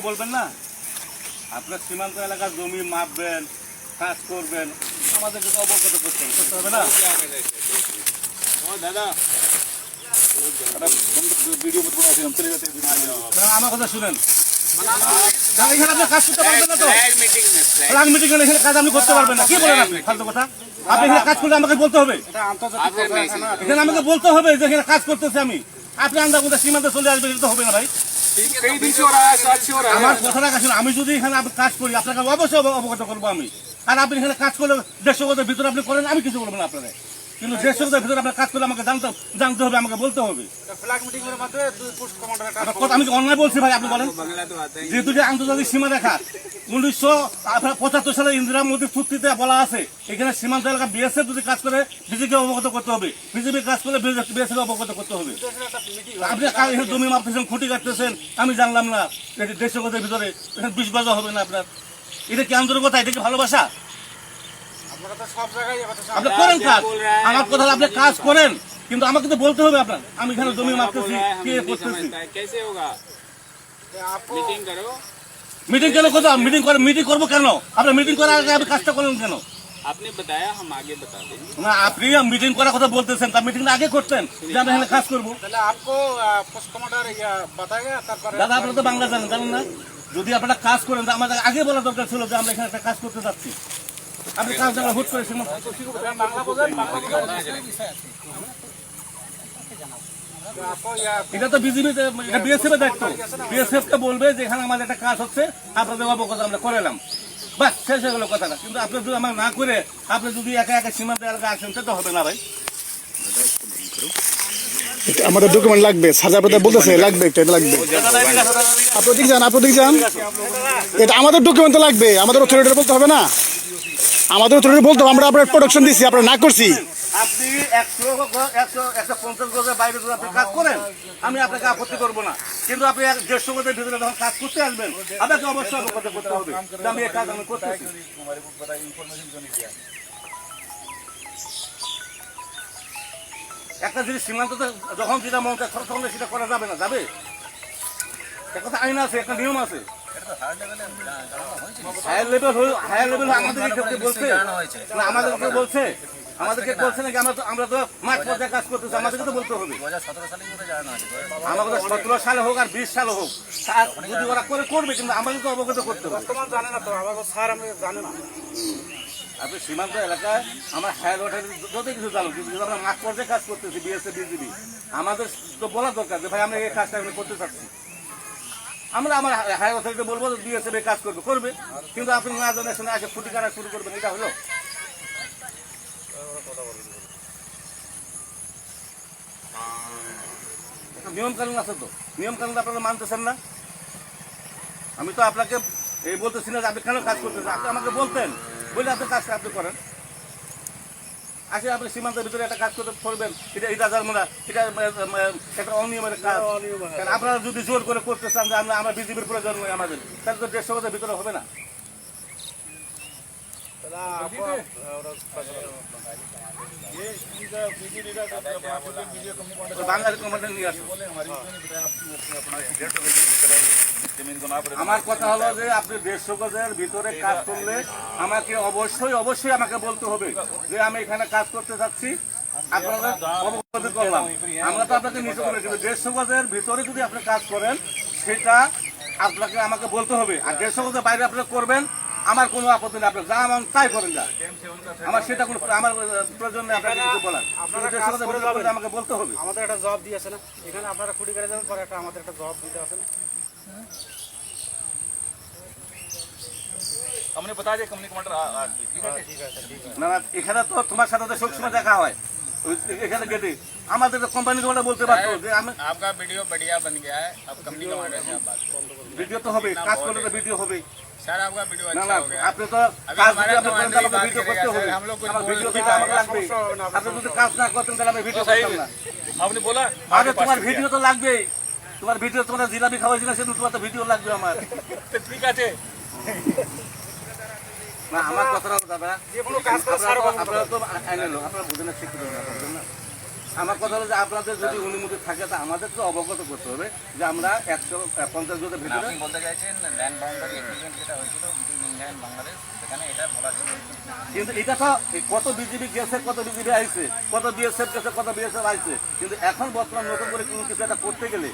বলবেন না? আপনার সীমান্ত এলাকার জমি মাপবেন, কাজ করবেন, আমাদেরকে তো অবগত করতে হবে না? দাদা ভিডিও আমার কথা শুনেন, এখানে আপনি কাজ করতে পারবেন না তো? মিটিং এখানে কাজ আপনি করতে পারবেন না, কি বলেন আপনি ফালতু কথা? আপনি এখানে কাজ করলে আমাকে বলতে হবে, এখানে আমাকে বলতে হবে যে এখানে কাজ করতেছে আমি। আপনি আন্দাজ কোথায় সীমান্তে চলে আসবেন, এটা তো হবে না ভাই। আমার কথাটা কাছে, আমি যদি এখানে কাজ করি আপনাকে অবশ্যই অবগত করবো আমি। আর আপনি এখানে কাজ করলে 150 গজের ভিতরে আপনি করেন, আমি কিছু বলবো না আপনারা। কিন্তু 150 গজের ভিতরে আপনার কাজ করলে আমাকে জানতে হবে, আমাকে বলতে হবে। আমি অন্যায় বলছি ভাই? আপনি বলেন, যেহেতু যে আন্তর্জাতিক সীমা রেখা 1975 সালে ইন্দিরা মোদীর চুক্তিতে বলা আছে, এখানে সীমান্ত এলাকা বিএসএফ যদি কাজ করে বিজেপিকে অবগত করতে হবে, বিজেপি কাজ করলে বিএসএফ অবগত করতে হবে। আপনি এখানে জমি মাপতেছেন, খুঁটি কাটতেছেন, আমি জানলাম না। 150 গজের ভিতরে এখানে 20 গজ হবে না আপনার। এটা কি আন্তরিকতা? এটা কি ভালোবাসা? আপনি করেন কাজ, আমার কথা আপনি কাজ করেন, কিন্তু আমাকে তো বলতে হবে আপনার আমি এখানে জমি মাপতেছি, কে করতেছি। মিটিং কেন করবো? মিটিং করবো কেন? আপনার মিটিং করার আগে আপনি কাজটা করেন কেন? आपने बताया हम आगे बता देंगे না, আপনি মিটিং করার কথা বলতেছেন, তার মিটিংটা আগে করতেন যে আমি এখানে কাজ করবো। দাদা আপনারা তো বাংলা জানেন না? যদি আপনারা কাজ করেন আমাদের আগে বলা দরকার ছিল যে আমরা এখানে একটা কাজ করতে যাচ্ছি। আপনি কাজ জানা হুট করেছেন। এটা তো বিজেপি, এটা বিএসএফ এর দায়িত্ব। বিএসএফ কে বলবে যে এখানে আমাদের একটা কাজ হচ্ছে, আপনাদের অবগত আমরা করালাম, বাস শেষ হয়ে গেল কথাটা। কিন্তু আপনি যদি আমার না করে আপনি যদি একা একা সীমান্ত এলাকা আসেন, সেটা হবে না ভাই। আমাদের ডকুমেন্ট লাগবে, সাজা পেতে বলতেছে লাগবে, এটা লাগবে। আপনি দিক যান, এটা আমাদের ডকুমেন্ট লাগবে, আমাদের অথরিটি বলতে হবে না? আমাদের অথরিটি বলতে হবে আমরা আপনার প্রোডাকশন দিচ্ছি, আপনারা না করছি। আপনি 150 গজের বাইরে যদি আপনি কাজ করেন, আমি আপনাকে আপত্তি করবো না। কিন্তু আপনি 150 গজের ভিতরে যখন কাজ করতে আসবেন, আপনাকে অবশ্যই অবগত করতে হবে যে আমি এই কাজ আমি করতেছি। একটা জিনিস সীমান্ততে যখন যেটা মন চায় তখন সেটা করা যাবে না, যাবে? একটা আইন আছে, একটা নিয়ম আছে। হায়ার লেভেল আমাদেরকে বলছে না, আমাদেরকে বলছে নাকি? আমরা তো মাঠ পর্যায়ে কাজ করতেছি, আমাদেরকে তো বলতে হবে। আমাদের 17 সালে হোক আর 20 সালে হোক, যদি ওরা করবে, কিন্তু আমাদের তো অবগত করতে হবে। জানে না তো, আমাদের স্যার আমি জানে না। আপনি সীমান্ত এলাকায় আমার হায়ার অথরিটি যত কিছু জানো, কিন্তু আমরা মাঠ পর্যায়ে কাজ করতেছি, বিএসএফ বিজিবি, আমাদের তো বলা দরকার যে ভাই আমরা এই কাজটা আমি করতে চাচ্ছি। আমরা আমার হায়ার অথরিটি বলবো বিএসএফ কাজ করবে, কিন্তু আপনি না জানে শুনে আসে ফুটি কাটা শুরু করবেন, এটা হলো? নিয়ম কানুন আছে তো, নিয়ম কানুন আপনারা মানতেছেন না। আমি তো আপনাকে এই বলতেছি না যে আপনি কেন কাজ করতেছেন, আপনি আমাকে বলতেন, বলে আপনি কাজটা আপনি করেন। আসে আপনি সীমান্তের ভিতরে একটা কাজ করতে করবেন, এটা জানবো না, এটা একটা অনিয়মের কাজ। আপনারা যদি জোর করে করতে চান যে আমরা বিজেপির প্রয়োজন নয় আমাদের, তাহলে তো 150 গজের ভিতরে হবে না। বাঙালি কমান্ডার নিয়ে আসুন। আমার কথা হলো যে আপনি 150 গজের ভিতরে কাজ করলে আমাকে অবশ্যই আমাকে বলতে হবে যে আমি এখানে কাজ করতে চাচ্ছি, আপনারা অবগত করলাম। আমরা তো আপনাকে নিচে করে দেবো। 150 গজের ভিতরে যদি আপনি কাজ করেন, সেটা আপনাকে আমাকে বলতে হবে। আর 150 গজের বাইরে আপনি করবেন, আমার কোনো আপত্তি নেই, আপনার যা আমার তাই করেন না, আমার সেটা কোনো আমার প্রয়োজন নেই আপনাকে কিছু বলার। আমাকে বলতে হবে। আমাদের একটা জব দিয়ে আছে না, এখানে আপনারা খুঁটি করে যাবেন, পরে আমাদের একটা জব দিতে আছে না। हमने बता दिया कंपनी कमांडर না, এখানে তো তোমার সাথে তো সবসময় দেখা হয়, এখানে গেটে আমাদের কোম্পানি বলতে পারতো যে আমি आपका वीडियो बढ़िया बन गया है, अब कंपनी कमांडर से आप बात करें। ভিডিও তো হবে, কাজ করলে তো ভিডিও হবে। सर आपका वीडियो না अच्छा না, हो गया। আপনি তো কাজ যদি আপনি করেন তাহলে আমাকে ভিডিও করতে হবে। আমার ভিডিও দিতে আমাকে লাগবে। আপনি যদি কাজ না করতেন তাহলে আমি ভিডিও করতাম না। आपने बोला আরে তোমার ভিডিও তো লাগবেই, তোমার ভিডিও, তোমরা জিলাপি খাওয়াইছিল সেদিন, তোমার তো ভিডিও লাগবে আমার। ठीक আছে না, আমার কথা দাদা, যে কোনো কাজ করে স্যার আপনারা তো আইনে লোক, আপনারা বুঝেন না, শিক্ষিত না। আমার কথা হলো যে আপনাদের যদি অনুমতি থাকে তা আমাদেরকে অবগত করতে হবে যে আমরা 150 গজের মানে ভিতরে। আপনি বলতে চাইছেন ল্যান্ড বাউন্ডারি এগ্রিমেন্ট যেটা হয়েছিল বিটুইন ইন্ডিয়া এন্ড বাংলাদেশ সেখানে এটা বলা ছিল। কিন্তু এটা তো কত বিজিবি গেছে, কত বিজিবি আইছে, কত বিএসএফ গেছে, কত বিএসএফ আইছে, কিন্তু এখন বর্তমান নতুন করে কোনো কিছু একটা করতে গেলে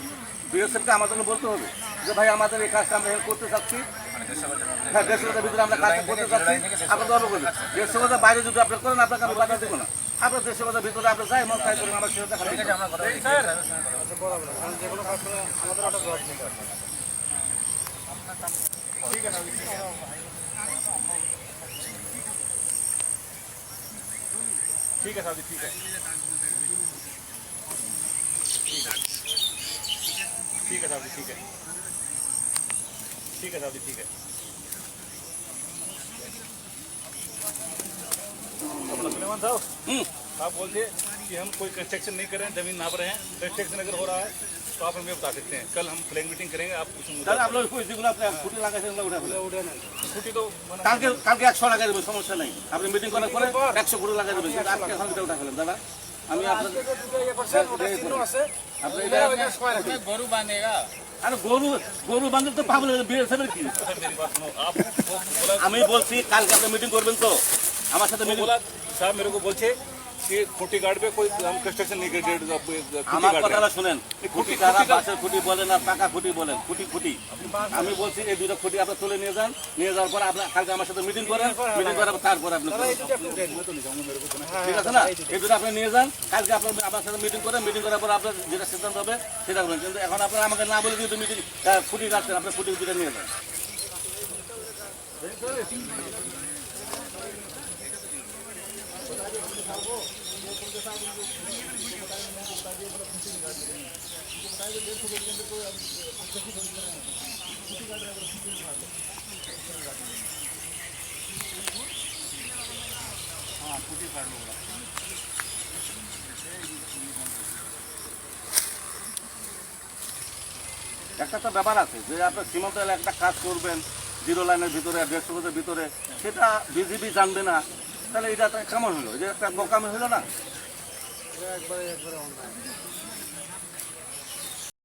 বিএসএফকে আমাদের বলতে হবে যে ভাই আমাদের এই কাজটা আমরা হেল্প করতে চাচ্ছি। হ্যাঁ, 150 গজের ভিতরে আমরা কাজটা করতে চাচ্ছি, আপনাদের অবগত। 150 গজের বাইরে যদি আপনি করেন আপনাকে আমি বাধা দেবো না। আপনার 150 গজের ভিতরে আপনি যাই মন তাই করেন, আমার সেটা ঠিক আছে, আমরা কথা বলছি সাহেবের সঙ্গে কথা বলছি। বরাবর কারণ যে কোনো কাজ করে আমাদের একটা জবাব দিতে হবে। ঠিক আছে ठीक है साहब जी, ठीक है ठीक है साहब जी, ठीक है ठीक है साहब जी, ठीक है। सुलेमान साहब, आप बोलते कि हम कोई कंस्ट्रक्शन नहीं कर रहे हैं, जमीन नाप रहे हैं, कंस्ट्रक्शन अगर हो रहा है तो आप हमें बता सकते हैं। कल हम फ्लैग मीटिंग करेंगे, आप उस मुद्दे তাহলে আপনার যেগুলো আপনি ফুটি লাগাইছেন ওগুলো উঠে ফেলেন। छुट्टी तो मना- কালকে 100 লাগাই দেবেন, সমস্যা নাই। আপনি মিটিং করার পরে 100 ফুটি লাগাই দেবেন, কিন্তু আজকে এখন উঠে ফেলেন দাদা। আমি আপনার আপনি এটা গরু বাঁধেগা আরে গরু বান্ধব তো পাবো বিএসএফ কি? मेरी बात सुनो, आप बोला আমি বলছি কালকে আপনি মিটিং করবেন তো আমার সাথে মিটিং। बोला साहब मेरे को बोलছে कि खुटी गार्ड पे कोई हम कंस्ट्रक्शन नहीं कर আমার কথাটা শুনেন, খুঁটি তারা বাসের খুঁটি বলেন আর পাকা খুঁটি বলেন, খুঁটি আমি বলছি এই দুটো খুঁটি আপনি তুলে নিয়ে যান, নিয়ে যাওয়ার পর আপনি কালকে আমার সাথে মিটিং করেন, মিটিং করার পর তারপর আপনি করবেন। ঠিক আছে না? এই দুটো আপনি নিয়ে যান, কালকে আপনার আমার সাথে মিটিং করেন, মিটিং করার পর আপনার যেটা সিদ্ধান্ত হবে সেটা করবেন। কিন্তু এখন আপনার আমাকে না বলে যদি মিটিং খুঁটি রাখছেন, আপনি খুঁটি দুটো নিয়ে যান। একটা তো ব্যাপার আছে যে আপনার সীমান্ত এলাকায় একটা কাজ করবেন 0 লাইনের ভিতরে 150 গজের ভিতরে, সেটা বিজিবি জানবে না, তাহলে এটা তো কেমন হলো? যে একটা বোকামি হলো না?